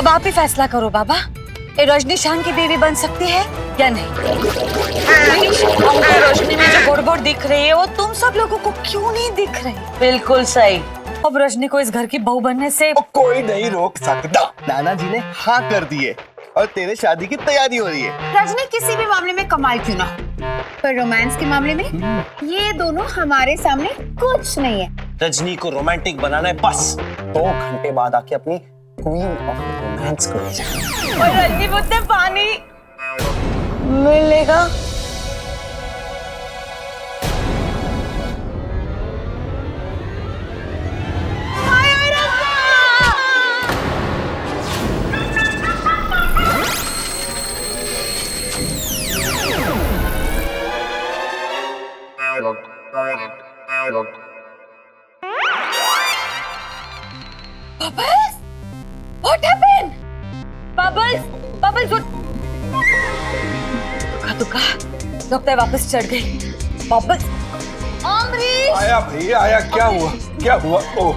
अब आप ही फैसला करो बाबा, ये रजनी शान की बीवी बन सकती है या नहीं? रजनी में जो गड़बड़ दिख रही है वो तुम सब लोगों को क्यों नहीं दिख रही? बिल्कुल सही। अब रजनी को इस घर की बहू बनने से कोई नहीं रोक सकता। नाना जी ने हाँ कर दी है और तेरे शादी की तैयारी हो रही है। रजनी किसी भी मामले में कमाल क्यों ना हो, पर रोमांस के मामले में ये दोनों हमारे सामने कुछ नहीं है। रजनी को रोमांटिक बनाना है बस। 2 घंटे बाद आके अपनी क्वीन ऑफ रोमांस को ले जाए। और रजनी मुझसे पानी मिलेगा। Bubbles? What happened? Bubbles? Bubbles, what? दुखा लगता है वापस चढ़ गई। Bubbles? अमरीश! आया भैया आया, क्या हुआ? क्या हुआ? ओह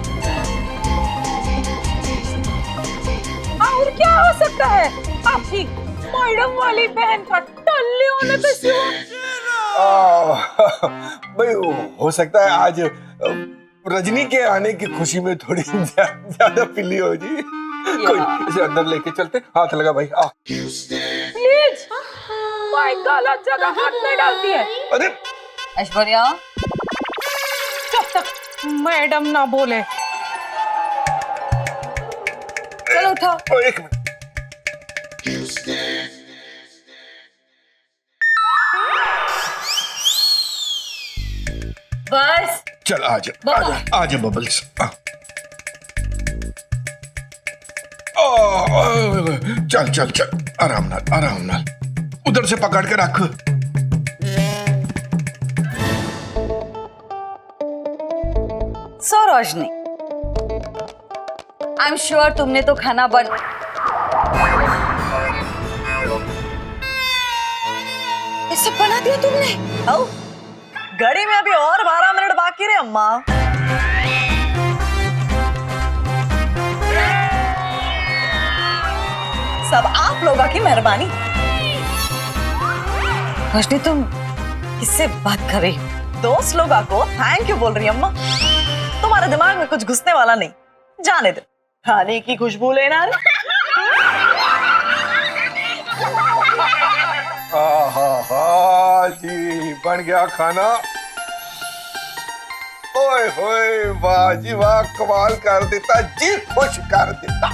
और क्या हो सकता है? आपकी मैडम वाली बहन का टल्ले होने पे सिवा। भाई हो सकता है आज रजनी के आने की खुशी में थोड़ी ज्यादा पिली हो जी। कोई इसे अंदर लेके चलते। हाथ लगा भाई। प्लीज, माय गलत जगह हाथ नहीं डालती है। अरे ऐश्वर्या, जब तक मैडम ना बोले। चलो उठो। एक मिनट। बस चल आजा आजा बबल्स। चल चल चल, आराम नाल उधर से पकड़ के रख। सो रोशनी, आई एम श्योर तुमने तो खाना ये सब बना दिया तुमने? घड़ी में अभी और 12 मिनट बाकी रे अम्मा। सब आप लोगों की मेहरबानी। रोशनी, तुम किससे बात कर रही हो? दोस्त लोगों को थैंक यू बोल रही अम्मा। तुम्हारे दिमाग में कुछ घुसने वाला नहीं, जाने दो। खाने की खुशबू लेना। जी बन गया खाना। ओए होए, वाह जी वाह, कमाल कर देता जी, खुश कर देता।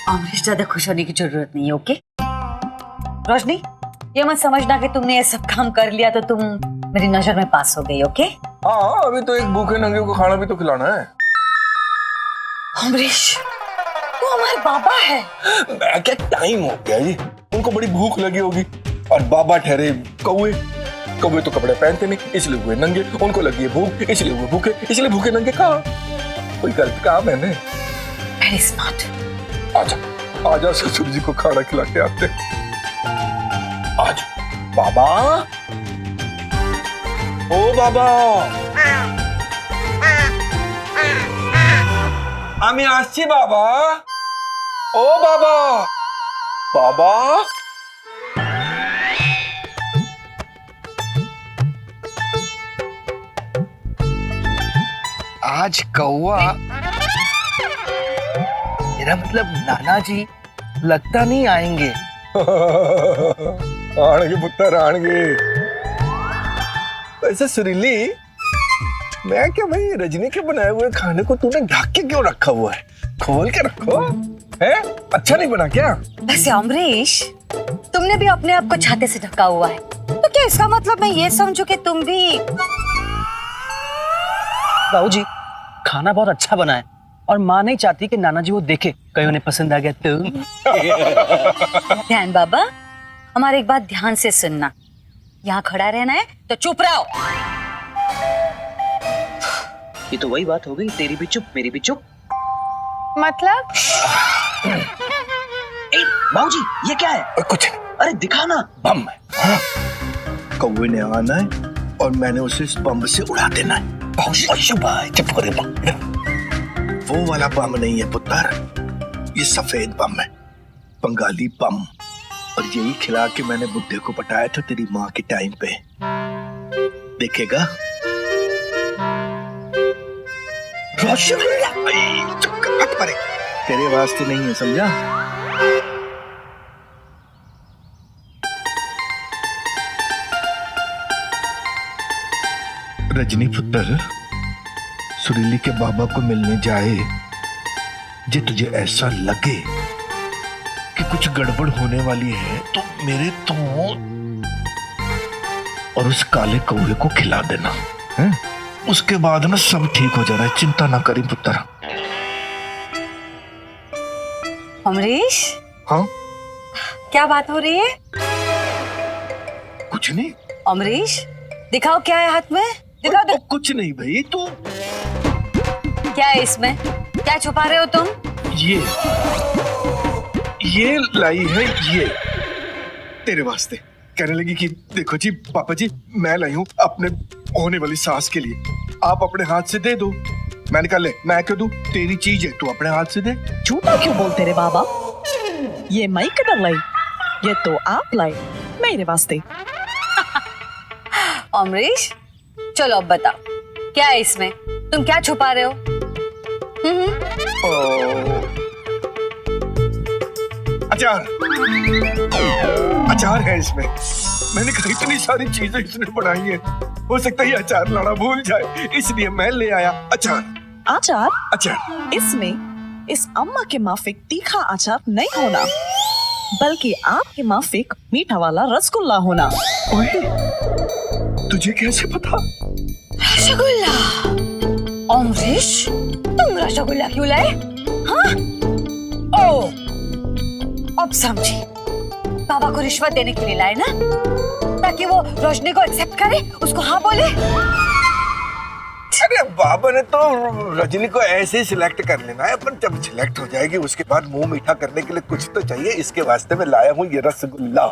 अमरीश, ज्यादा खुश होने की जरूरत नहीं है, ओके? रोशनी, ये मत समझना कि तुमने ये सब काम कर लिया तो तुम मेरी नजर में पास हो गई, ओके? हाँ, अभी तो एक भूखे नंगे को खाना भी तो खिलाना है। अमरीश, वो हमारे बाबा है। मैं क्या, टाइम हो गया जी, उनको बड़ी भूख लगी होगी। और बाबा ठहरे कौवे। कौवे तो कपड़े पहनते नहीं, इसलिए हुए नंगे। उनको लगी है भूख, इसलिए हुए भूखे। इसलिए भूखे नंगे कहा? कोई गलत कहा मैंने? Very smart. आजा आजा, ससुर जी को खाना खिला के आते। आज बाबा, ओ बाबा, আমি আসছি বাবা। ও বাবা, বাবা। आज कौवा, मेरा मतलब नाना जी लगता नहीं आएंगे। आएंगे पुत्र, आएंगे। वैसे सुरीली, मैं क्या भाई, रजनी के बनाए हुए खाने को तूने ढक के क्यों रखा हुआ है? खोल के रखो, है? अच्छा नहीं बना क्या? वैसे अमरीश, तुमने भी अपने आप को छाते से ढका हुआ है, तो क्या इसका मतलब मैं ये समझूं कि तुम भी? बाबूजी, खाना बहुत अच्छा बना है और माँ नहीं चाहती कि नाना जी वो देखे, कहीं उन्हें पसंद आ गया तो। ध्यान बाबा, हमारी एक बात ध्यान से सुनना। यहाँ खड़ा रहना है तो चुप रहो। ये तो वही बात हो गई, तेरी भी चुप मेरी भी चुप। मतलब? ए बाबूजी, ये क्या है? कुछ अरे दिखा ना। बम है। कौवे ने आना है और मैंने उसे इस बम से उड़ा देना है। बहुत शुभ है, चुप करे। वो वाला बम नहीं है पुत्र, ये सफेद बम है, बंगाली बम, और यही खिला के मैंने बुड्ढे को पटाया था तेरी माँ के टाइम पे। देखेगा रसगुल्ला तेरे वास्ते नहीं है, समझा? रजनी पुत्र, सुरीली के बाबा को मिलने जाए, जे तुझे ऐसा लगे कि कुछ गड़बड़ होने वाली है तो मेरे तो और उस काले कौवे को खिला देना है? उसके बाद ना सब ठीक हो जाना है, चिंता ना करी पुत्र। अमरीश, हाँ क्या बात हो रही है? कुछ नहीं अमरीश, दिखाओ क्या है हाथ में, दिखाओ दो। कुछ नहीं भाई, तू क्या है इसमें? क्या छुपा रहे हो तुम? ये लाई है, ये तेरे वास्ते। कहने लगी कि देखो जी पापा जी, मैं लाई हूं अपने होने वाली सास के लिए, आप अपने हाथ से दे दो। मैंने कहा ले, मैं क्यों दूं, तेरी चीज है, तू अपने हाथ से दे। झूठा क्यों बोलते रे बाबा? ये मैं किधर लाई? ये तो आप लाई मेरे वास्ते। अमरीश, चलो अब बताओ क्या है इसमें, तुम क्या छुपा रहे हो? अचार, अचार है इसमें। मैंने कहा इतनी सारी चीजें इसने बनाई है, हो सकता है ये अचार लाना भूल जाए, इसलिए मैं ले आया अचार। अचार? अचार इसमें इस अम्मा के माफिक तीखा अचार नहीं होना, बल्कि आपके माफिक मीठा वाला रसगुल्ला होना। ओए, तुझे कैसे पता? रसगुल्ला? अमरीश, तुम रसगुल्ला क्यों लाए? हाँ? ओ, अब समझी, बाबा को रिश्वत देने के लिए लाए ना, ताकि वो रोशनी को एक्सेप्ट करे, उसको हाँ बोले। अरे बाबा ने तो रजनी को ऐसे ही सिलेक्ट कर लेना है, पर जब सिलेक्ट हो जाएगी उसके बाद मुंह मीठा करने के लिए कुछ तो चाहिए, इसके वास्ते मैं लाया हूँ ये रसगुल्ला।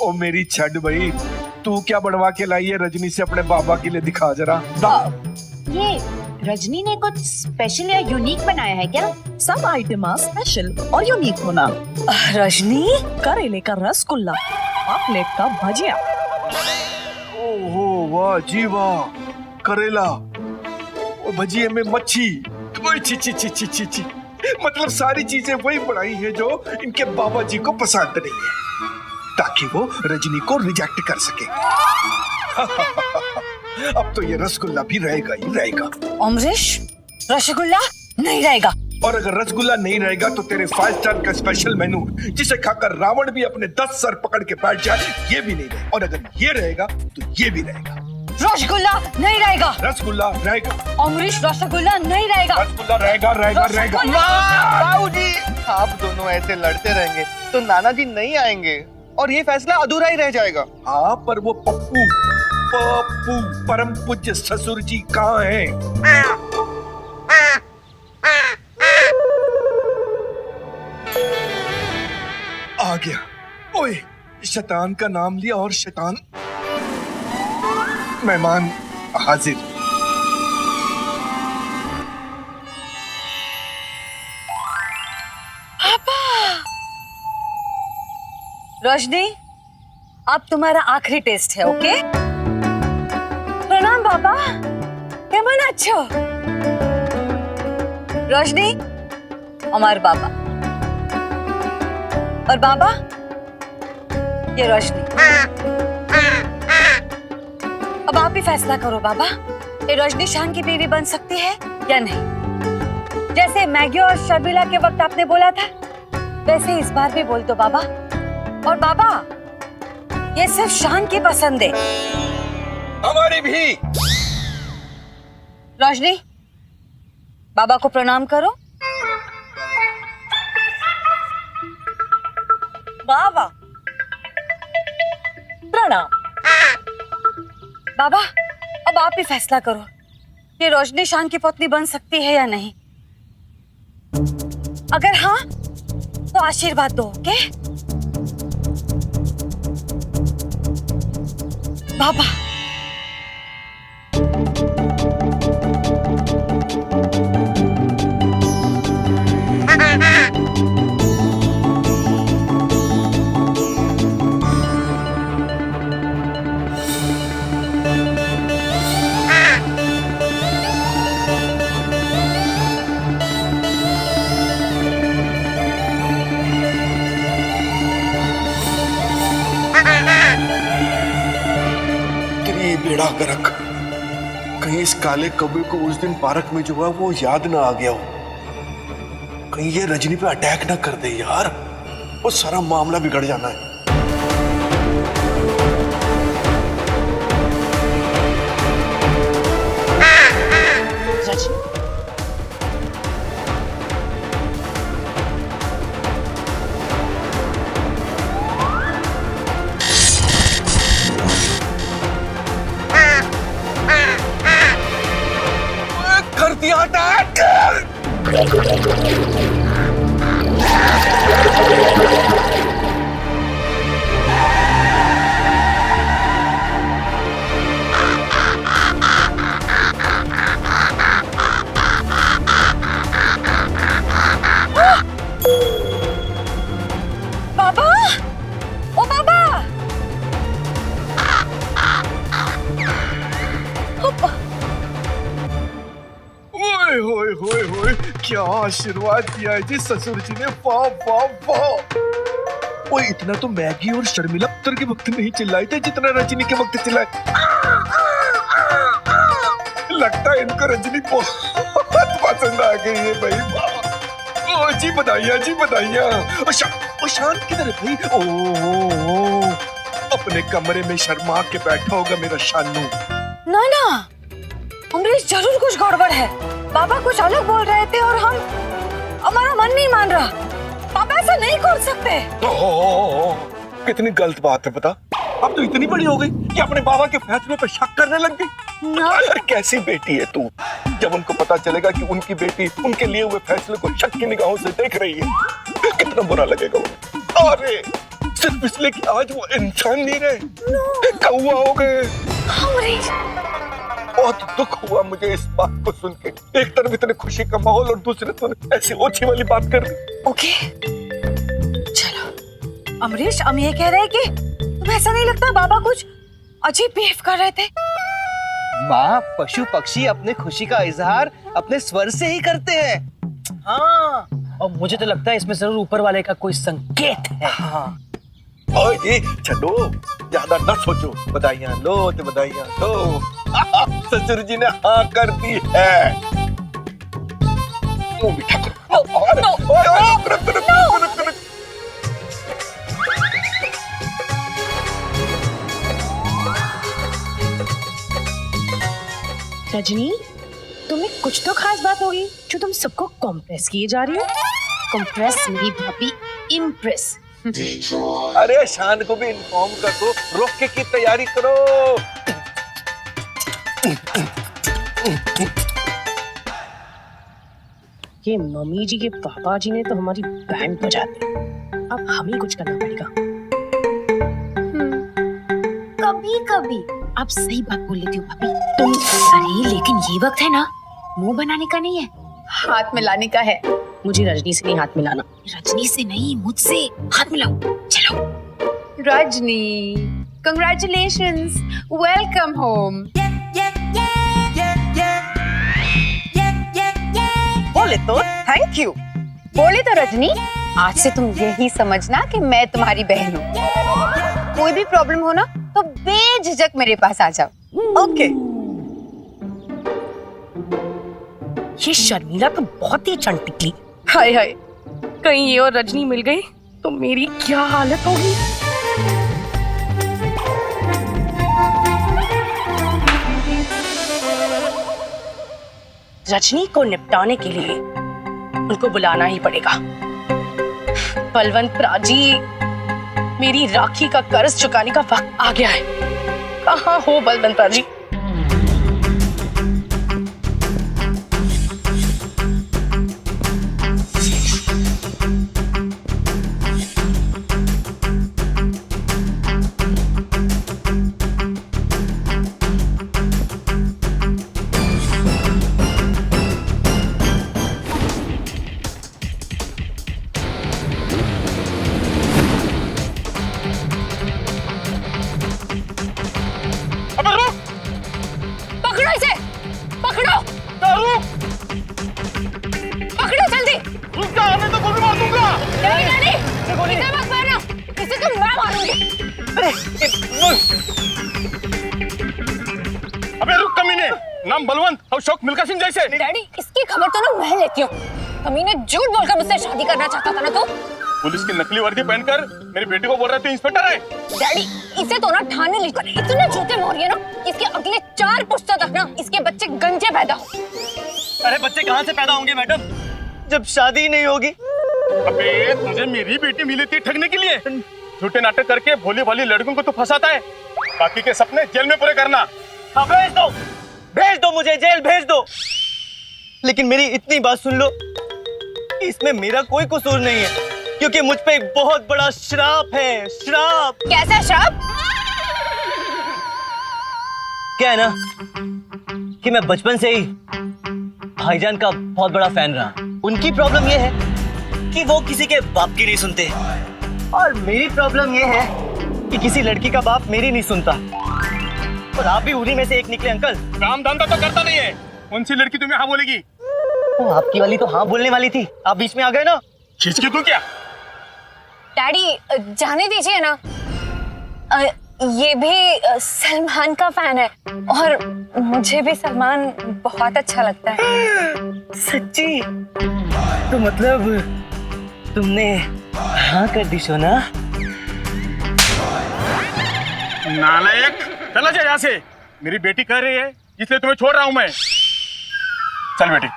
ओ मेरी छड़ भाई, तू क्या बनवा के लाई है रजनी से अपने बाबा के लिए, दिखा जरा। ये रजनी ने कुछ स्पेशल या यूनिक बनाया है क्या? सब आइटम स्पेशल और यूनिक होना। रजनी, करेले का रसगुल्ला, पापलेट का भजिया। ओहो वाह जी वाह, करेला, वो भजिए में मच्छी, ची ची ची ची ची ची। मतलब सारी चीजें वही बनाई है जो इनके बाबा जी को पसंद नहीं है, ताकि वो रजनी को रिजेक्ट कर सके। अब तो ये रसगुल्ला भी रहेगा ही रहेगा। अमरीश, रसगुल्ला नहीं रहेगा। और अगर रसगुल्ला नहीं रहेगा तो तेरे 5 स्टार का स्पेशल मेनू, जिसे खाकर रावण भी अपने 10 सर पकड़ के बैठ जाए, ये भी नहीं रहेगा। और अगर ये रहेगा तो ये भी रहेगा। रसगुल्ला नहीं रहेगा। रसगुल्ला रहेगा। अमरीश, रसगुल्ला नहीं रहेगा। रसगुल्ला रहेगा, रहेगा, रहेगा। बाबूजी, आप दोनों ऐसे लड़ते रहेंगे तो नाना जी नहीं आएंगे और ये फैसला अधूरा ही रह जाएगा। हाँ, पर वो पप्पू परम पूज्य ससुर जी कहाँ हैं? आ गया। ओए, शैतान का नाम लिया और शैतान मेहमान हाजिर। रोशनी, अब तुम्हारा आखिरी टेस्ट है, ओके? प्रणाम बाबा, केमन अच्छो? रोशनी, हमार बाबा, और बाबा ये रोशनी। अब आप ही फैसला करो बाबा, ये रोशनी शान की बीवी बन सकती है या नहीं? जैसे मैगी और शर्मिला के वक्त आपने बोला था, वैसे इस बार भी बोल दो बाबा। और बाबा, ये सिर्फ शान की पसंद है। हमारी भी। रोशनी, बाबा को प्रणाम करो। बाबा प्रणाम। बाबा, अब आप ही फैसला करो, ये रोशनी शान की पत्नी बन सकती है या नहीं? अगर हाँ, तो आशीर्वाद दो, ओके? बाबा, चढ़ा कर रख, कहीं इस काले कौवे को उस दिन पार्क में जो हुआ वो याद ना आ गया हो। कहीं ये रजनी पे अटैक ना कर दे यार, वो सारा मामला बिगड़ जाना है। रजनी, कर दिया अटैक। बाबा, ओ बाबा, ओए होए होए होए, क्या आशीर्वाद दिया है जी ससुर जी ने, वाह वाह वाह। ओए इतना तो मैगी और शर्मिला पुत्र के वक्त नहीं चिल्लाए थे जितना रजनी के वक्त चिल्लाए। लगता है इनको रजनी बहुत पसंद आ गई है भाई, वाह। ओ जी बधाइयां जी बधाइयां। ओ शांत किधर है भाई? ओ अपने कमरे में शर्मा के बैठा होगा मेरा शानू। ना ना, अमरीश जरूर कुछ गड़बड़ है। बाबा कुछ अलग बोल रहे थे और हमारा मन नहीं मान रहा। पापा ऐसा नहीं कर सकते। कितनी गलत बात है, पता? अब तो इतनी बड़ी हो गई कि अपने बाबा के फैसले पर शक करने लग गई। यार कैसी बेटी है तू, जब उनको पता चलेगा कि उनकी बेटी उनके लिए हुए फैसले को शक की निगाहों से देख रही है, कितना बुरा लगेगा वो। अरे सिर्फ इसलिए कि आज वो इंसान नहीं रहे, कौवा हो गए। अमरीश, बहुत दुख हुआ मुझे इस बात को सुन के। एक तरफ इतने खुशी का माहौल और दूसरे तरफ ऐसी ओछी वाली बात कर दी। ओके चलो अमरीश, हम ये कह रहे हैं कि तुम्हें ऐसा नहीं लगता बाबा कुछ अजीब बिहेव कर रहे थे? माँ, पशु पक्षी अपने खुशी का इजहार अपने स्वर से ही करते हैं। हाँ, और मुझे तो लगता है इसमें जरूर ऊपर वाले का कोई संकेत है। हाँ। और ये चलो ज्यादा न सोचो, बधाइयां लो तो बधाइयां लो। ससुर जी ने हाँ कर दी है। मुंह मीठा करो। रजनी, तुम्हें कुछ तो खास बात होगी जो तुम सबको कॉम्प्रेस किए जा रही हो। कंप्रेस नहीं भाभी, इम्प्रेस। अरे शान को भी इन्फॉर्म कर दो, रोके की तैयारी करो। ये मम्मी जी के पापा जी ने तो हमारी बैंड बजा दी, अब हमें कुछ करना पड़ेगा। कभी कभी आप सही बात बोल लेती हो भाभी तुम। अरे लेकिन ये वक्त है ना, मुंह बनाने का नहीं है, हाथ मिलाने का है। मुझे रजनी से नहीं हाथ मिलाना। रजनी से नहीं, मुझसे हाथ मिलाओ। चलो रजनी, कंग्रेचुलेशंस, वेलकम होम। बोले तो थैंक यू। बोले तो रजनी, आज से तुम यही समझना कि मैं तुम्हारी बहन हूँ। कोई भी प्रॉब्लम हो ना तो बेझिझक मेरे पास आ जाओ। ओके। ये शर्मिला तो बहुत ही चंटिकली। हाय हाय, कहीं ये और रजनी मिल गई तो मेरी क्या हालत होगी। रजनी को निपटाने के लिए उनको बुलाना ही पड़ेगा। बलवंत प्राजी, मेरी राखी का कर्ज चुकाने का वक्त आ गया है। कहाँ हो बलवंत प्राजी? पकड़ो इसे, पकड़ो, पकड़ो जल्दी। उसका आने तो गोली मार दूंगा। नहीं नहीं, इसे मत मारना, इसे तो मैं मारूंगी। नाम बलवंत और शौक मिल्खा सिंह जैसे। डैडी इसकी खबर तो ना मैं लेती हूँ। कमीने झूठ बोलकर मुझसे शादी करना चाहता था ना तू। पुलिस की नकली वर्दी पहनकर मेरी बेटी को बोल रहे थे इंस्पेक्टर है। डैडी इसे तो ना ठाने लेकर इतने झूठे मोड़ रही है ना, इसके अगले 4 पुश्तों तक ना इसके बच्चे गंजे पैदा हो। अरे बच्चे कहाँ से पैदा होंगे मैडम, जब शादी नहीं होगी। अबे तुझे मेरी बेटी मिली थी ठगने के लिए। झूठे नाटक करके भोली भाली लड़कों को तू फंसाता है, बाकी के सपने जेल में पूरे करना। हाँ भेज दो मुझे जेल भेज दो, लेकिन मेरी इतनी बात सुन लो, इसमें मेरा कोई कसूर नहीं है, क्योंकि मुझ पे एक बहुत बड़ा श्राप है। श्राप। कैसा श्राप? क्या है ना कि मैं बचपन से ही भाईजान का बहुत बड़ा फैन रहा। उनकी प्रॉब्लम ये है कि वो किसी के बाप की नहीं सुनते, और मेरी प्रॉब्लम ये है कि किसी लड़की का बाप मेरी नहीं सुनता। और आप भी उन्हीं में से एक निकले अंकल। काम धंधा तो करता नहीं है, कौन सी लड़की तुम्हें हाँ बोलेगी? वो आपकी वाली तो हाँ बोलने वाली थी, आप बीच में आ गए ना। खींच के तू क्या? डैडी जाने दीजिए ना, ये भी सलमान का फैन है और मुझे भी सलमान बहुत अच्छा लगता है। सच्ची? तो मतलब तुमने हाँ कर दी सोना? नालायक, चला जा यहाँ से। मेरी बेटी कह रही है इसलिए तुम्हें छोड़ रहा हूँ मैं। चल बेटी।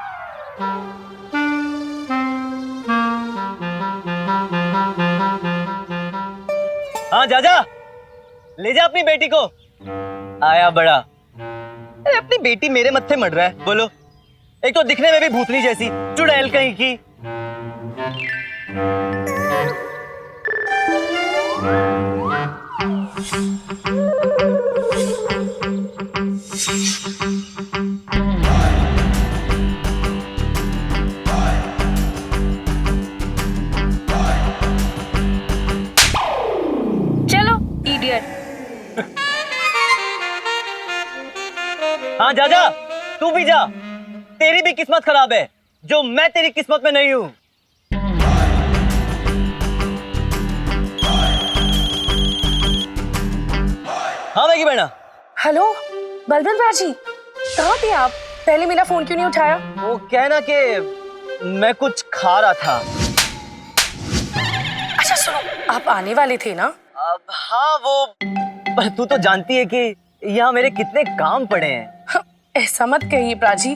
हाँ जा ले जा अपनी बेटी को। आया बड़ा। अरे अपनी बेटी मेरे मत्थे मर रहा है, बोलो। एक तो दिखने में भी भूतनी जैसी, चुड़ैल कहीं की। चलो इडियट। हाँ जा तू भी जा, तेरी भी किस्मत खराब है जो मैं तेरी किस्मत में नहीं हूं। हाँ मैगी बहना। हेलो बलवंत राजी, कहाँ थे आप? पहले मेरा फोन क्यों नहीं उठाया? वो कहना कि मैं कुछ खा रहा था। अच्छा सुनो, आप आने वाले थे ना? अब हाँ वो, पर तू तो जानती है कि यहाँ मेरे कितने काम पड़े हैं। ऐसा मत कहिए प्राची,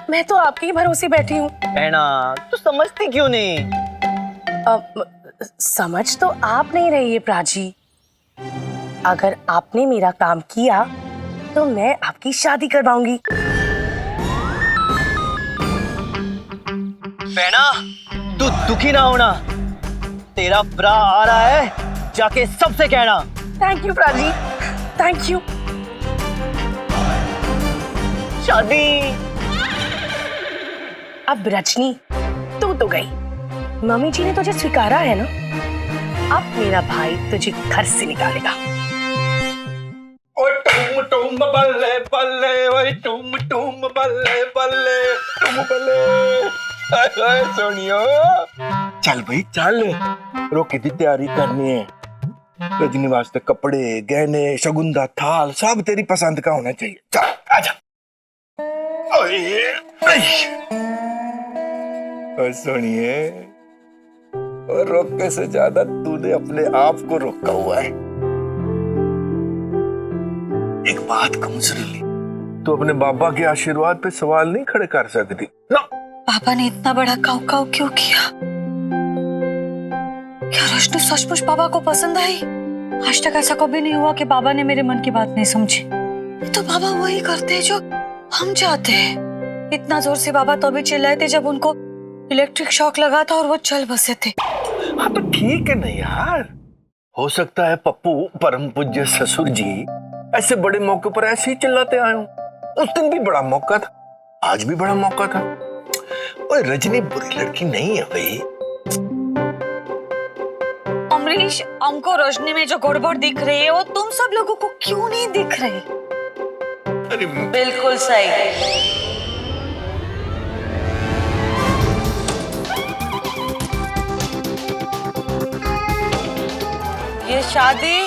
मैं तो आपके ही भरोसे बैठी हूँ। बहना तू समझती क्यों नहीं? समझ तो आप नहीं रही है प्राची। अगर आपने मेरा काम किया तो मैं आपकी शादी करवाऊंगी। बहना तू दुखी ना होना, तेरा ब्रा आ रहा है, जाके सबसे कहना। Thank you Prachi, thank you. शादी। अब रजनी तू तो गई, मम्मी जी ने तुझे स्वीकारा है ना, अब मेरा भाई तुझे घर से निकालेगा। ओ टूम टूम बल्ले बल्ले, ओए टूम टूम बल्ले बल्ले, टूम बल्ले। हाय सोनियो, चल भाई चल, रोके की तैयारी करनी है। रजनी वास्ते कपड़े, गहने, शगुंदा, थाल सब तेरी पसंद का होना चाहिए। चल आजा। ओए सोनिए, और रोके से ज्यादा तूने अपने आप को रोका हुआ है। एक बात कहूं सुरीली, तू अपने बाबा के आशीर्वाद पे सवाल नहीं खड़े कर सकती ना। पापा ने इतना बड़ा काव काव क्यों किया? क्या रोशनी सचमुच पापा को पसंद आई? आज तक ऐसा कभी नहीं हुआ कि बाबा ने मेरे मन की बात नहीं समझी। तो बाबा वही करते हैं जो हम चाहते हैं। इतना जोर से बाबा तो भी चिल्लाए थे जब उनको इलेक्ट्रिक शॉक लगा था और वो चल बसे थे। हाँ तो ठीक है ना यार, हो सकता है पप्पू परम पूज्य ससुर जी ऐसे बड़े मौके पर ऐसे ही चिल्लाते आए हो। उस दिन भी बड़ा मौका था, आज भी बड़ा मौका था। ओए रजनी बुरी लड़की नहीं है भाई। अमरीश, हमको रोशनी में जो गड़बड़ दिख रही है वो तुम सब लोगों को क्यों नहीं दिख रही? अरे बिल्कुल सही। ये शादी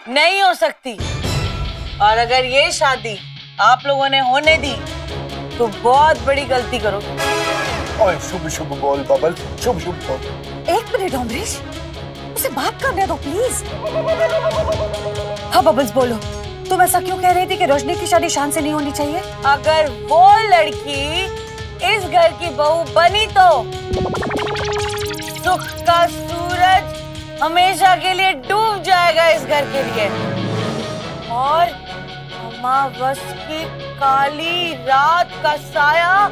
नहीं हो सकती, और अगर ये शादी आप लोगों ने होने दी तो बहुत बड़ी गलती करोगे। ओए शुभ शुभ बोल बबल, शुभ शुभ बोल। एक मिनट अमरीश, उसे बात करने दो प्लीज। हाँ बबल्स बोलो, तुम ऐसा क्यों कह रही थी कि रोशनी की शादी शान से नहीं होनी चाहिए? अगर वो लड़की इस घर की बहू बनी तो सुख का सूरज हमेशा के लिए डूब जाएगा इस घर के लिए, और अमावस की काली रात का साया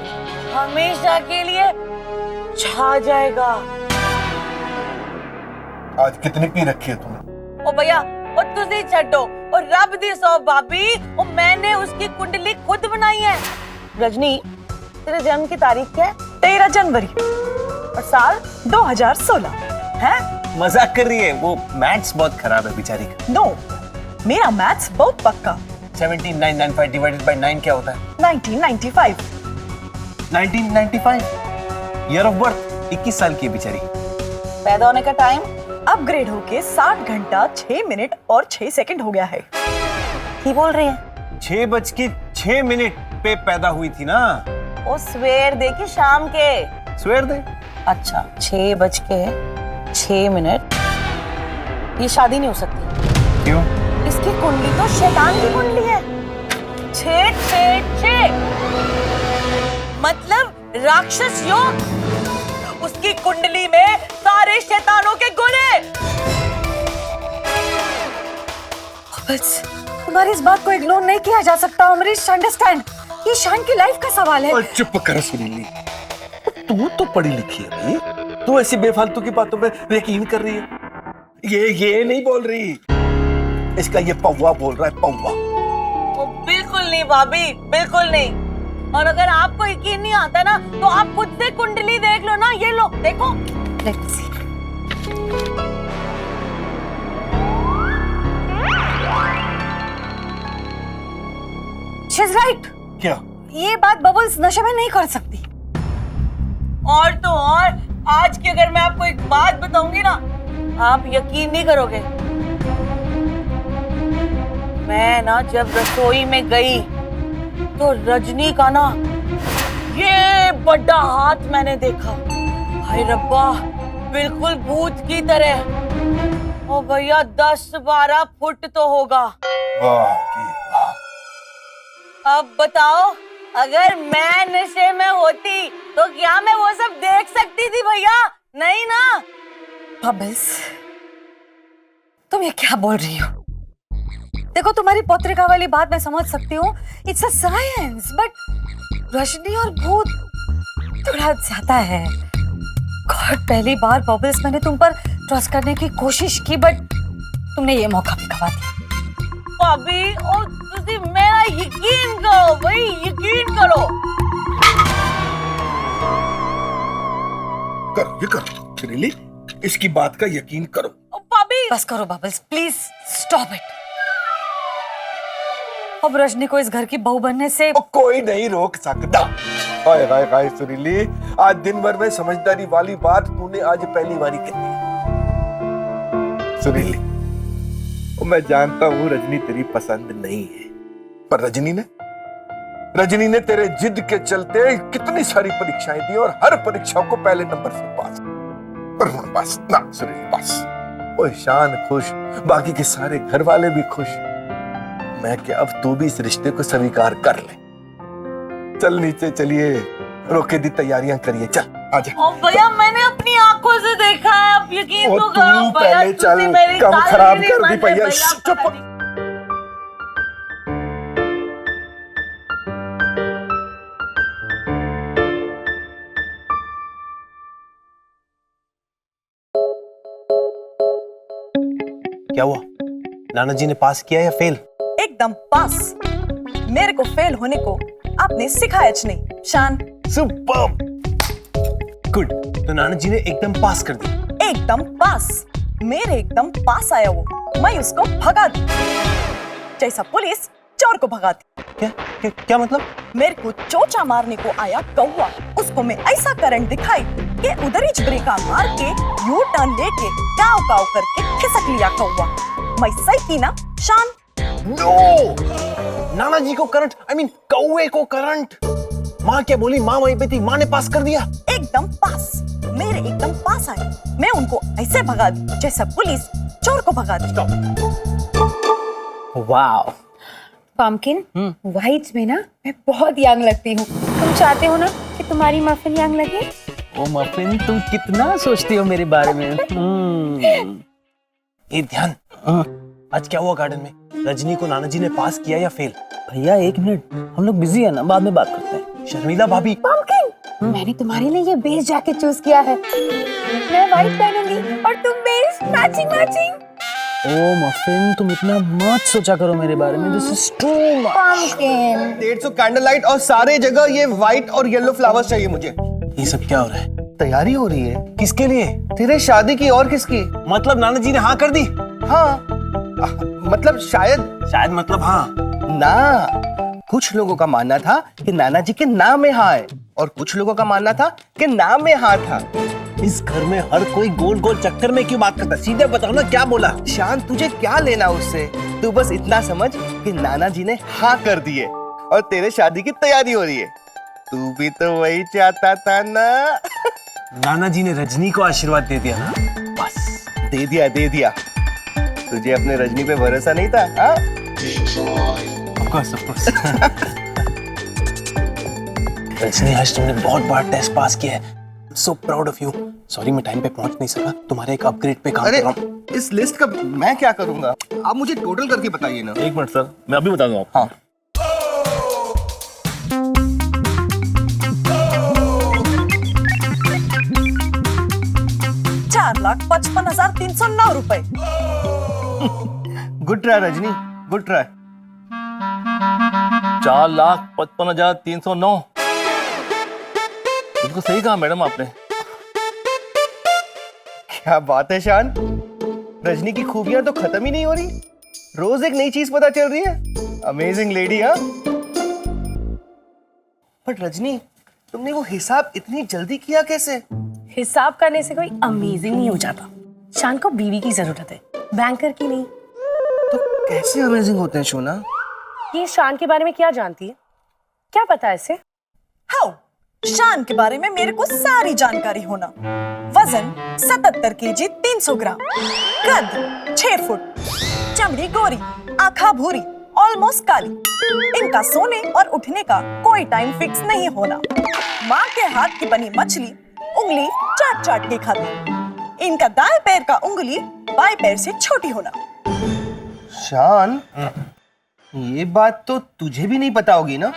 हमेशा के लिए छा जाएगा। आज कितनी पी रखी है तुमने? ओ भैया, ओ तुझे छड्डो, और रब दी सौ भाभी, ओ मैंने उसकी कुंडली खुद बनाई है। रजनी, तेरे जन्म की तारीख क्या है? 13 जनवरी और साल 2016 है। मजाक कर रही है, वो मैथ्स बहुत खराब है बेचारी का। नो, मेरा मैथ्स बहुत पक्का। 17,995 डिवाइडेड बाय 9 क्या होता है? 1995। 1995 ईयर ऑफ बर्थ 21 साल की है बेचारी। पैदा होने का टाइम अपग्रेड होके 60 घंटा 6 मिनट और 6 सेकंड हो गया है। की बोल रही है? 6:06 पे पैदा हुई थी ना। ओ सवेर दे कि शाम के? सवेर दे। अच्छा, 6:06। ये शादी नहीं हो सकती। क्यों? इसकी कुंडली तो शैतान की कुंडली है। 666 मतलब राक्षस योग। उसकी कुंडली में सारे शैतानों के गुण हैं। बस तुम्हारी इस बात को इग्नोर नहीं किया जा सकता अमरीश, अंडरस्टैंड, ये शान की लाइफ का सवाल है। और चुप कर सुनीली, तू तो पढ़ी लिखी है भाई, तू ऐसी बेफालतू की बातों पे यकीन कर रही है। ये नहीं बोल रही, इसका ये पौवा बोल रहा है, पौवा। वो बिल्कुल नहीं भाभी, बिल्कुल नहीं। और अगर आपको यकीन नहीं आता ना, तो आप खुद से कुंडली देख लो ना। ये लो, देखो। Let's see. She is right. क्या? ये बात बबल्स नशे में नहीं कर सकती। और तो और, आज की अगर मैं आपको एक बात बताऊंगी ना, आप यकीन नहीं करोगे। मैं ना जब रसोई में गई तो रजनी का ना ये बड़ा हाथ मैंने देखा। हाय रब्बा, बिल्कुल भूत की तरह। ओ भैया, 10-12 फुट तो होगा। वाह की वाह। अब बताओ, अगर मैं नशे में होती तो क्या मैं वो सब देख सकती थी भैया? नहीं ना। बबल्स, तुम ये क्या बोल रही हो? देखो, तुम्हारी पत्रिका वाली बात मैं समझ सकती हूँ, it's a science, but Rajni और भूत थोड़ा ज्यादा है। गॉड, पहली बार बबल्स मैंने तुम पर ट्रस्ट करने की कोशिश की, बट तुमने ये मौका भी गवा दिया। भाभी, ओ तुसी मेरा यकीन करो भाई, यकीन करो। करो, ये करो सुनीली, इसकी बात का यकीन करो। ओ भाभी, बस करो बबल्स, प्लीज स्टॉप इट। अब रजनी को इस घर की बहू बनने से कोई नहीं रोक सकता। हाय हाय हाय सुनीली, आज दिन भर में समझदारी वाली बात तूने आज पहली बारी कही। सुनीली, मैं जानता हूँ रजनी तेरी पसंद नहीं है, पर रजनी ने तेरे जिद के चलते कितनी सारी परीक्षाएं दी और हर परीक्षाओं को पहले नंबर से पास। पर बस ना सुनीली, बस। ओए शान खुश, बाकी के सारे घर वाले भी खुश। मैं क्या, अब तू भी इस रिश्ते को स्वीकार कर ले। चल नीचे चलिए, रोके दी तैयारियां करिए, चल आजा। ओ भैया, मैंने अपनी आंखों से देखा है, अब यकीन ओ, तो तू करो भैया, पहले तुसी चल, मेरी कम काल खराब नहीं कर दी मानते भैया, भैया, चुप। पता नहीं। क्या हुआ? नाना जी ने पास किया या फेल? एकदम पास। मेरे को फेल होने को आपने सिखाया नहीं। शान, सुपर्ब, गुड। तो नाना जी ने एकदम पास कर दिया। एकदम पास। मेरे एकदम पास आया वो, मैं उसको भगा दी, जैसा पुलिस चोर को भगाती। क्या मतलब? मेरे को चोचा मारने को आया कौवा, उसको मैं ऐसा करंट दिखाई कि उधर ही ब्रेका मार के यू टर्न लेके काव काव करके खिसक लिया कौवा। मैं सही की ना शान? नो, नाना जी को करंट, आई मीन कौवे को करंट। माँ क्या बोली? माँ वहीं पे थी, माँ ने पास कर दिया। एकदम पास, मेरे एकदम पास आए। मैं उनको ऐसे भगा दी जैसा पुलिस चोर को भगा दी। वाह। पम्पकिन, व्हाइट में ना मैं बहुत यंग लगती हूँ। तुम चाहते हो ना कि तुम्हारी मफिन यंग लगे? ओ मफिन, तुम कितना सोचती हो मेरे बारे में। ये ध्यान, आज क्या हुआ गार्डन में? रजनी को नाना जी ने पास किया या फेल? भैया 1 मिनट, हम लोग बिजी है ना, बाद में बात करते हैं। शर्मिला भाभी, पम्पकिन, मैंने तुम्हारे लिए ये बेस जैकेट चूज किया है। मैं व्हाइट पहनूंगी और तुम बेस, मैचिंग मैचिंग। ओ मफिन, तुम इतना मत सोचा करो मेरे बारे में। This is too much. Pumpkin, 150 candle light और सारे जगह ये व्हाइट और येलो फ्लावर्स चाहिए मुझे। ये सब क्या हो रहा है? तैयारी हो रही है किसके लिए? तेरे शादी की। और किसकी? मतलब नाना जी ने हाँ कर दी? हाँ, मतलब शायद मतलब हाँ। ना, कुछ लोगों का मानना था कि नाना जी के नाम में हाँ है और कुछ लोगों का मानना था कि नाम में हाँ था। इस घर में हर कोई गोल गोल चक्कर में क्यों बात करता है? सीधे बताओ ना, क्या बोला? शान, तुझे क्या लेना उससे? तू बस इतना समझ कि नाना जी ने हाँ कर दिए और तेरे शादी की तैयारी हो रही है। तू भी तो वही चाहता था ना। नाना जी ने रजनी को आशीर्वाद दे दिया ना? बस दे दिया। तुझे अपने रजनी पे भरोसा नहीं था? हाँ? Of course. रजनी, आज तुमने बहुत बड़ा टेस्ट पास किया है। So proud of you. Sorry मैं टाइम पे पहुंच नहीं सका। तुम्हारे एक अपग्रेड पे काम कर रहा हूँ। इस लिस्ट का मैं क्या करूंगा? आप मुझे टोटल करके बताइए ना। 1 मिनट सर, मैं अभी बता दूं आपको। हाँ। ₹4,55,309। Good try Rajni, good try. 4,55,309। बिल्कुल सही कहा मैडम आपने। क्या बात है शान, रजनी की खूबियां तो खत्म ही नहीं हो रही। रोज एक नई चीज पता चल रही है। Amazing lady. हाँ, बट रजनी, तुमने वो हिसाब इतनी जल्दी किया कैसे? हिसाब करने से कोई अमेजिंग नहीं हो जाता। शान को बीवी की जरूरत है, बैंकर की नहीं। तो कैसे अमेजिंग होते हैं शोना? ये शान के बारे में क्या जानती है? क्या पता है इसे? हाउ, शान के बारे में मेरे को सारी जानकारी होना। वजन 77 kg 300 ग्राम, कद 6 फुट, चमड़ी गोरी, आँखा भूरी, ऑलमोस्ट काली। इनका सोने और उठने का कोई टाइम फिक्स नहीं होना। माँ के हाथ की बनी मछली उंगली चाट चाट के खाती। इनका दाएं पैर का उंगली बाएं पैर से छोटी होना। शान, ये बात तो तुझे भी नहीं पता होगी ना?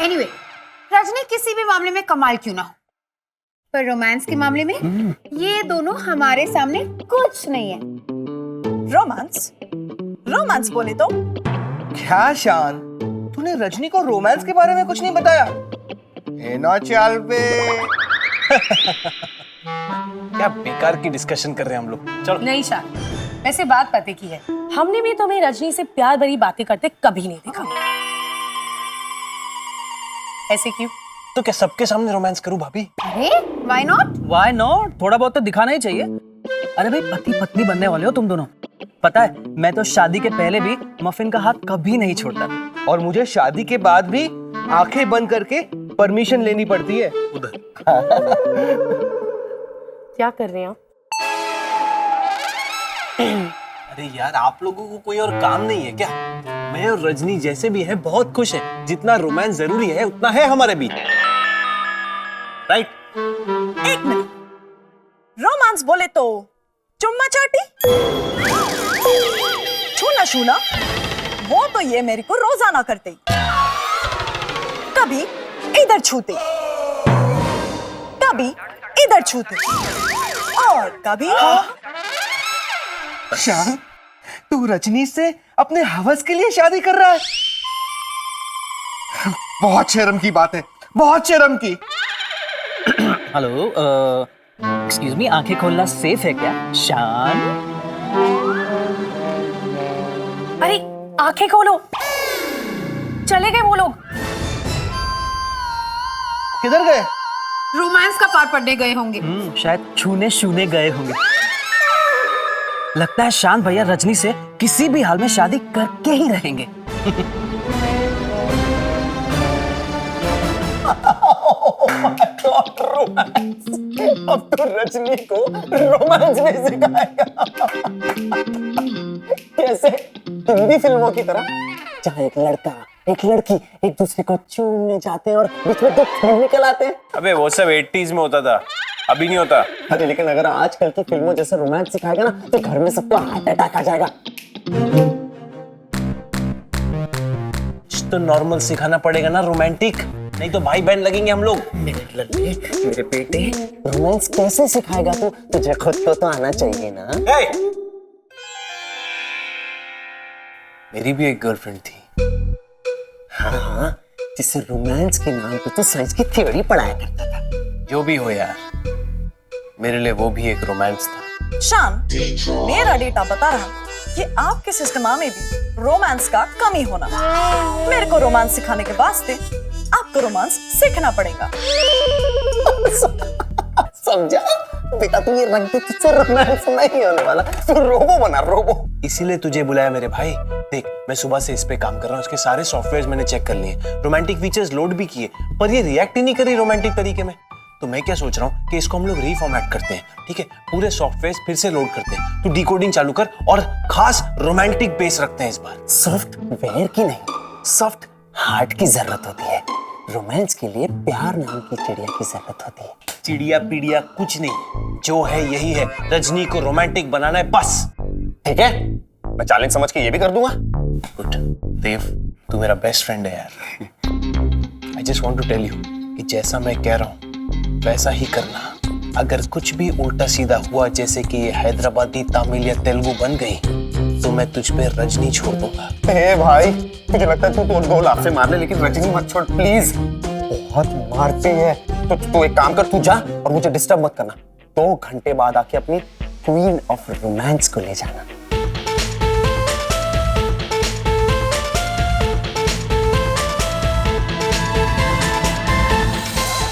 एनीवे, रजनी किसी भी मामले में कमाल क्यों ना हो, पर रोमांस के मामले में ये दोनों हमारे सामने कुछ नहीं है। रोमांस? रोमांस बोले तो? क्या शान, तूने रजनी को रोमांस के बारे में कुछ नहीं बताया? है ना चाल पे। क्या बेकार की डिस्कशन कर रहे हैं हम लोग। चलो। नहीं शान, वैसे बात पते की है। हमने भी तुम्हें रजनी से प्यार भरी बातें करते कभी नहीं देखा। ऐसे क्यों? तो क्या सबके सामने रोमांस करूं भाभी? अरे व्हाई नॉट? Why not? थोड़ा बहुत तो दिखाना ही चाहिए। अरे भाई, पति पत्नी बनने वाले हो तुम दोनों। पता है, मैं तो शादी के पहले भी मफिन का हाथ कभी नहीं छोड़ता। और मुझे शादी के बाद भी आंखें बंद करके परमिशन लेनी पड़ती है उधर। क्या कर रहे हैं आप? अरे यार, आप लोगों को कोई और काम नहीं है क्या? मैं और रजनी जैसे भी हैं बहुत खुश हैं। जितना रोमांस जरूरी है उतना है हमारे बीच, राइट? एक मिनट, रोमांस बोले तो चुम्मा चाटी, छूना छूना, वो तो ये मेरे को रोजाना करते। कभी इधर छूते, कभी इधर छूते, और कभी शान, तू रजनी से अपने हवस के लिए शादी कर रहा है? बहुत शर्म की बात है, बहुत शर्म की। हेलो, एक्सक्यूज मी, आंखें खोलना सेफ है क्या शान? अरे आंखें खोलो, चले गए वो लोग। किधर गए? रोमांस का पार्ट पढ़ने गए होंगे। शायद छूने छूने गए होंगे। लगता है शान भैया रजनी से किसी भी हाल में शादी करके ही रहेंगे। God, romance! अब तो रजनी को रोमांस भी सिखाएगा। कैसे? हिंदी फिल्मों की तरह, जहाँ एक लड़का एक लड़की एक दूसरे को चूमने जाते हैं और बीच में दो खून निकल आते हैं। अबे वो सब 80s में होता था, अभी नहीं होता। अरे लेकिन अगर आजकल की फिल्मों जैसे रोमांस सिखाएगा ना, तो घर में सबको हार्ट अटैक आ जाएगा। तो नॉर्मल सिखाना पड़ेगा ना, रोमांटिक, नहीं तो भाई बहन लगेंगे हम लोग। मेरे बेटे, रोमांस कैसे सिखाएगा तू? तुझे खुद को तो आना चाहिए ना। hey! मेरी भी एक गर्लफ्रेंड थी। हाँ, जिससे रोमांस के नाम पे तू साइंस की थ्योरी पढ़ाया करता था। जो भी हो यार, मेरे लिए वो भी एक रोमांस था। शान, मेरा डेटा बता रहा कि आपके सिस्टमा में भी रोमांस का कमी होना। मेरे को रोमांस सिखाने के वास्ते आपको रोमांस सीखना पड़ेगा। समझा बेटा, तू ये रख दे, तुझसे रोमांस नहीं होने वाला। तू रोबो बना, रोबो। इसीलिए तुझे बुलाया मेरे भाई। देख, मैं सुबह से इस पे काम कर रहा हूँ, इसके सारे सॉफ्टवेयर मैंने चेक कर लिए, रोमांटिक फीचर्स लोड भी किए, पर ये रिएक्ट ही नहीं कर रही रोमांटिक तरीके में। तो मैं क्या सोच रहा हूँ कि इसको हम लोग रीफॉर्मेट करते हैं, ठीक है? पूरे सॉफ्टवेयर फिर से लोड करते हैं, तू डिकोडिंग चालू कर और खास रोमांटिक बेस रखते हैं इस बार। सॉफ्टवेयर की नहीं, सॉफ्ट हार्ट की जरूरत होती है। रोमांस के लिए प्यार नाम की चिड़िया की जरूरत होती है। चिड़िया पीड़िया कुछ नहीं, जो है यही है, रजनी को रोमांटिक बनाना है बस। ठीक है, मैं चैलेंज समझ के ये भी कर दूंगा। गुड देव, तू मेरा बेस्ट फ्रेंड है यार। I just want to tell you कि जैसा मैं कह रहा हूँ वैसा ही करना। अगर कुछ भी उल्टा सीधा हुआ, जैसे कि ये हैदराबादी, तमिल या तेलुगु बन गई, तो मैं तुझ पे रजनी छोड़ दूंगा। ए भाई, मुझे लगता है तू तो 2 लाख से मार ले, लेकिन रजनी मत छोड़ प्लीज। बहुत मारती है। तो तू एक काम कर, तू जा और मुझे डिस्टर्ब मत करना। 2 घंटे बाद आके अपनी क्वीन ऑफ रोमांस को ले जाना।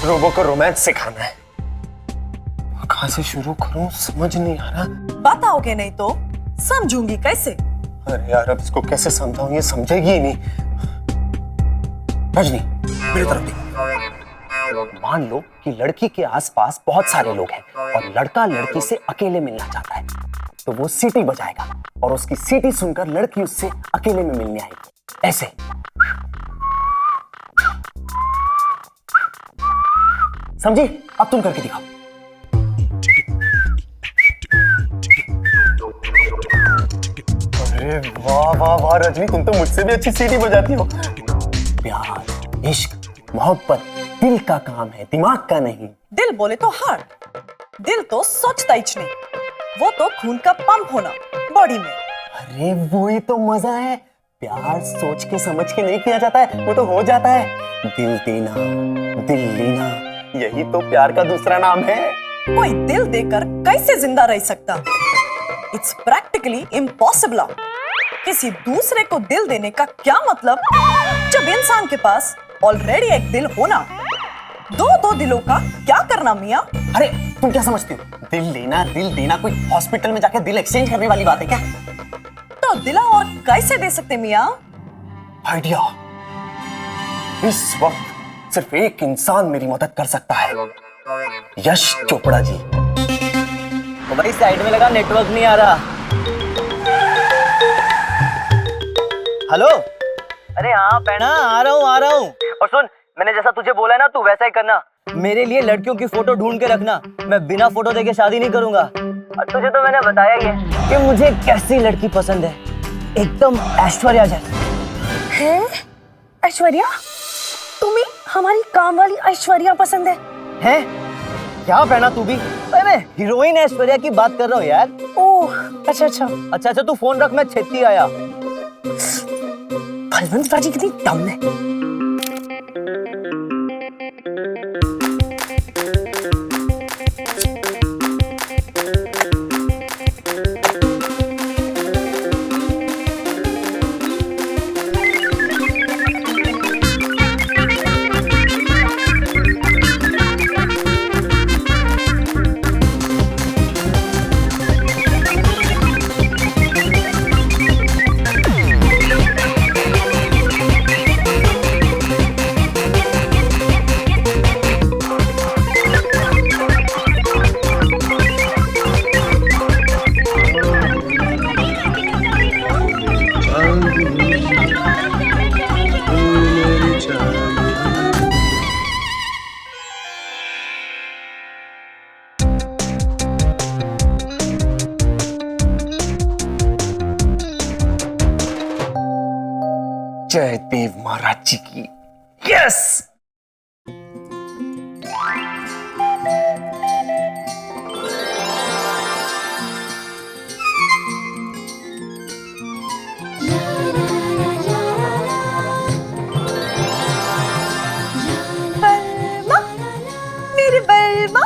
रोबो को रोमांस सिखाना है। कहाँ से शुरू करूं, समझ नहीं आ रहा। बताओगे नहीं तो समझूंगी कैसे? अरे यार, अब इसको कैसे समझाऊं, ये समझेगी ही नहीं। रजनी, मेरी तरफ देख। मान लो कि लड़की के आसपास बहुत सारे लोग हैं और लड़का लड़की से अकेले मिलना चाहता है, तो वो सीटी बजाएगा और उसकी सीटी सुनकर लड़की उससे अकेले में मिलने आएगी। ऐसे। समझी? अब तुम करके दिखाओ। अरे वाह वाह वाह रजनी, तुम तो मुझसे भी अच्छी सीटी बजाती हो। प्यार, इश्क, मोहब्बत दिल का काम है, दिमाग का नहीं। दिल बोले तो हार्ट, दिल तो सोचता ही नहीं, वो तो खून का पंप होना बॉडी में। अरे वो ही तो मजा है। प्यार सोच के समझ के नहीं किया जाता है, वो तो हो जाता है। दिल देना, दिल लेना, यही तो प्यार का दूसरा नाम है। कोई दिल देकर कैसे जिंदा रह सकता? It's practically impossible. किसी दूसरे को दिल देने का क्या मतलब, जब इंसान के पास ऑलरेडी एक दिल होना। दो दिलों का क्या करना मियां? अरे तुम क्या समझती हो, दिल लेना दिल देना कोई हॉस्पिटल में जाकर दिल एक्सचेंज करने वाली बात है क्या? तो दिला और कैसे दे सकते मियां? आइडिया। इस वक्त सिर्फ एक इंसान मेरी मदद कर सकता है, यश चोपड़ा जी। तो भाई साइड में लगा, नेटवर्क नहीं आ रहा। हेलो, अरे हाँ पैना, आ रहा हूँ। और सुन, मैंने जैसा तुझे बोला है ना, तू वैसा ही करना। मेरे लिए लड़कियों की फोटो ढूंढ के रखना, मैं बिना फोटो देके शादी नहीं करूंगा। और तुझे तो मैंने बताया ही है कि मुझे कैसी लड़की पसंद है, एकदम ऐश्वर्या जैसी। है ऐश्वर्या? तुम्हें हमारी काम वाली ऐश्वर्या पसंद है? हैं? क्या पहना तू भी? अरे मैं हीरोइन ऐश्वर्या की बात कर रहा हूँ यार। ओह अच्छा। अच्छा तू फोन रख, मैं छेती आया। बलवंत पाजी कितनी डम है। जय देव महाराज जी की। यस बलमा, मेरे बलमा।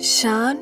शान,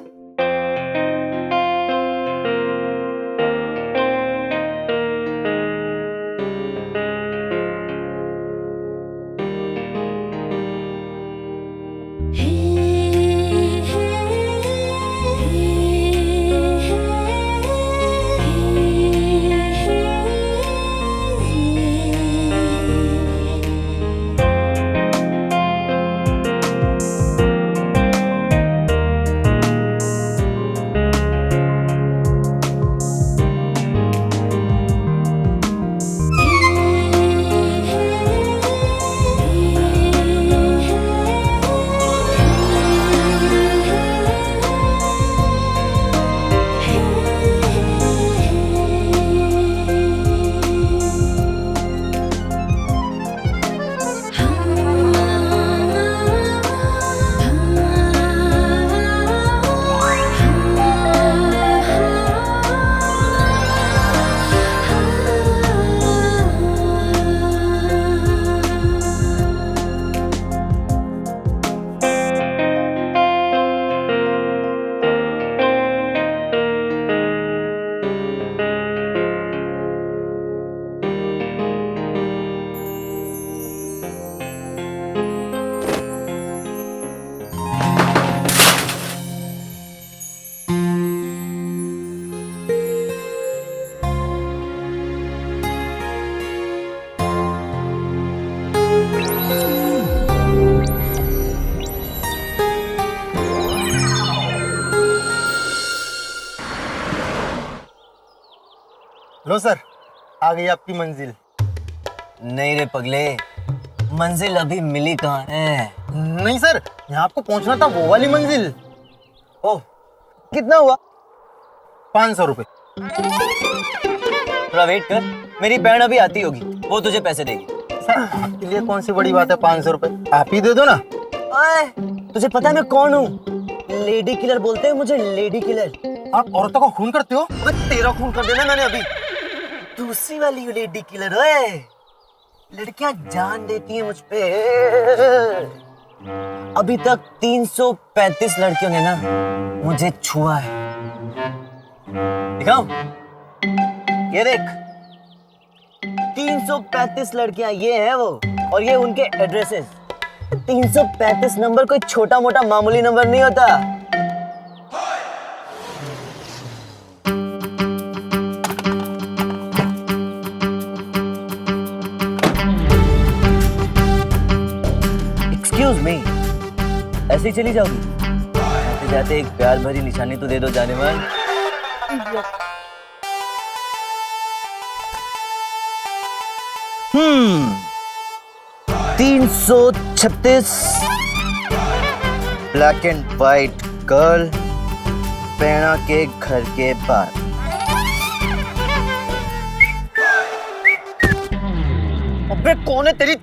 लो सर, आ गई आपकी मंजिल। नहीं रे पगले, मंजिल अभी मिली कहाँ है? नहीं सर, यहाँ आपको पहुँचना था वो वाली मंजिल। ओह, कितना हुआ? 500 रुपए। थोड़ा वेट कर, मेरी बहन अभी आती होगी, वो तुझे पैसे देगी। सर आपके लिए कौन सी बड़ी बात है 500 रुपए, आप ही दे दो ना। ओए, तुझे पता है मैं कौन हूँ? लेडी किलर बोलते हैं मुझे, लेडी किलर। आप औरतों का खून करते हो? तेरा खून कर देना मैंने अभी। दूसरी वाली लेडी किलर। ओए, लड़कियां जान देती हैं मुझ पे। अभी तक 335 लड़कियों ने ना मुझे छुआ है। दिखाऊं? ये देख, 335 लड़कियां ये है वो, और ये उनके एड्रेसेस। 335 नंबर कोई छोटा मोटा मामूली नंबर नहीं होता। एक्सक्यूज मी, ऐसे ही चली जाओगी? जाते जाते एक प्यार भरी निशानी तो दे दो जाने मन। 336 ब्लैक एंड व्हाइट गर्ल, पैणा के घर के बाहर। अबे कौन है तेरी